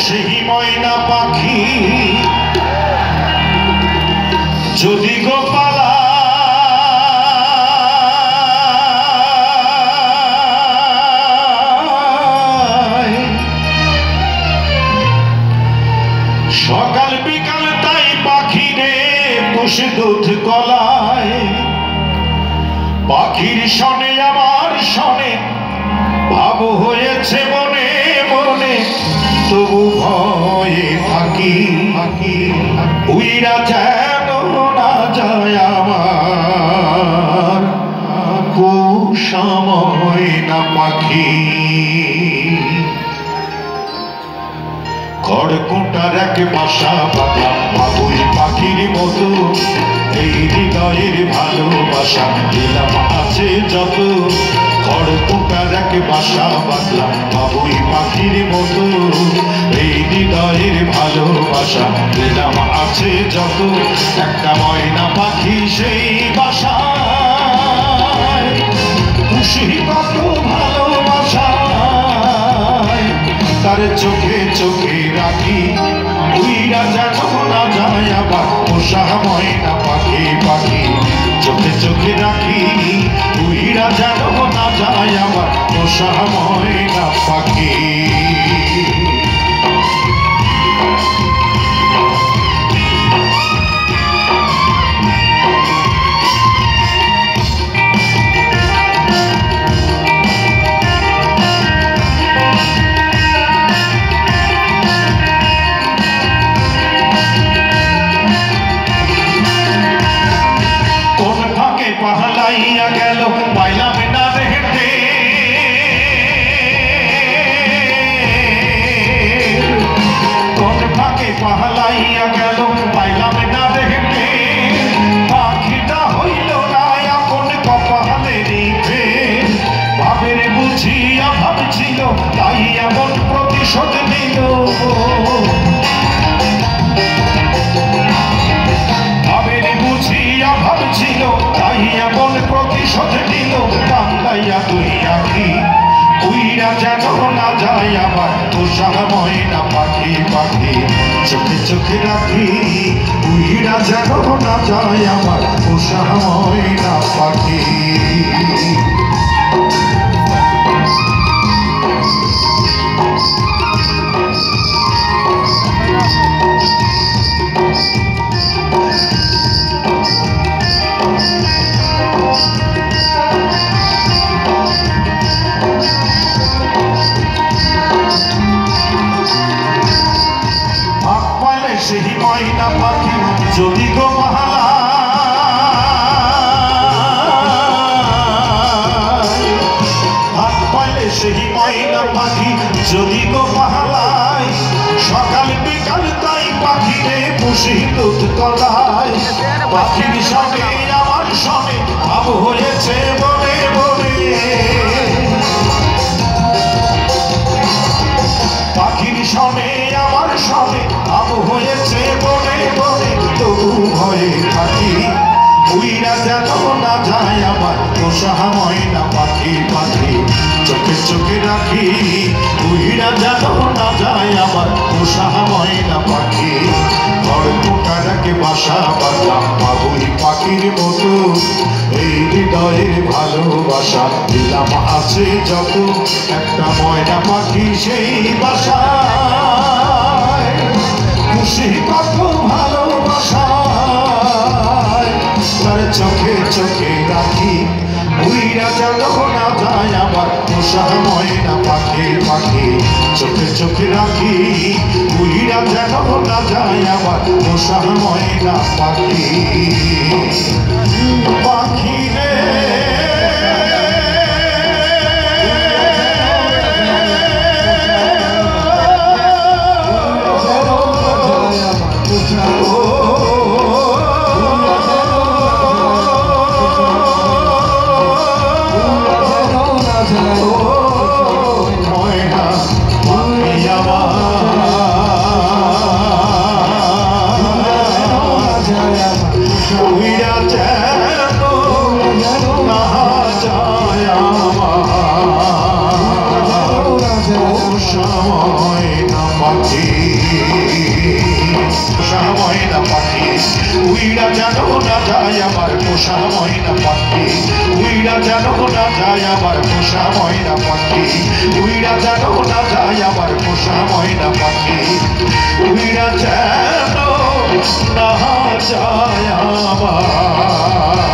সেই ময়না পাখি যদি গো পালায়, সকাল বিকাল তাই পাখি রে বসে দুধ গলায়। পাখির সনে আমার সনে ভাব হয়েছে মনে মনে, তবু ভয়ে থাকি উইরা যেন না যায় আমার কুসময় না পাখি। খড়কুটার এক বাসা বাঁধলাম বাবুই পাখির মতো, এই হৃদয়ের ভালোবাসা দিলাম আছে যত। খড়কুটার এক বাসা বাঁধলাম বাবুই পাখির মতো, এই হৃদয়ের ভালোবাসা দিলাম আছে যত। একটা ময়না পাখি সেই বাসায়, খুশি কত ভালোবাসায়, তার চোখে চোখে রাখি উইরা যেন না যায় আবার পোষা ময়না পাখি। পাখি চোখে চোখে রাখি উইরা যেন না যায় আবার পোষা ময়না পাখি। পাহালাইয়া গেল পাইলাম না দেখতে, কোন ফাঁকে পাহালাইয়া গেল পাইলাম না দেখতে। পাখিটা হইল না আপন কপালে নিভে, ভাবের বুঝিয়া ভাবছিল তাই এমন প্রতিশোধ নিল। ভাবের বুঝিয়া ভাবছিল তাই এমন প্রতিশোধ নিল। কান্দাইয়া দুই আখি উইরা যেন না যায় আবার পোষা ময়না পাখি। পাখি চোখে চোখে রাখি উইরা যেন না যায় আবার পোষা ময়না পাখি। সেই ময়না পাখি যদি গো পাহালায়, হাত পাইলে সেই ময়না পাখি যদি গো পাহালায়, সকাল বিকাল তাই পাখি রে বসে দুধ গলায়। পাখির সঙ্গে আমার সনে ভাব হয়েছে মনে মনে, পাখির সনে আমার সনে ভাব হয়েছে মনে মনে, তবু ভয়ে থাকি উইরা যেন না যায় আমার পোষা ময়না পাখি। পাখি চোখে চোখে রাখি উইরা যেন না যায় আমার পোষা ময়না পাখি। খড়কুটার এক বাসা বাঁধলাম বাবুই পাখির মতো, এই হৃদয়ের ভালোবাসা দিলাম আছে যত। একটা ময়না পাখি সেই বাসায়, খুশি কত ভালোবাসায়, তার চোখে চোখে রাখি উইরা যেন না যায় আবার পোষা ময়না পাখি। পাখি চোখে চোখে রাখি উইরা যেন না যায় আবার পোষা ময়না পাখি। পাখি রে ময়না পাখি আমার উইরা যেন পোষা ময়না পাখি, পোষা ময়না পাখি উইরা যেন না যায় আমার পোষা ময়না পাখি, উইরা যেন না যায় আমার পোষা ময়না পাখি, উইরা যেন না যায় আমার পোষা ময়না পাখি, উইরা যেন না যায় আমার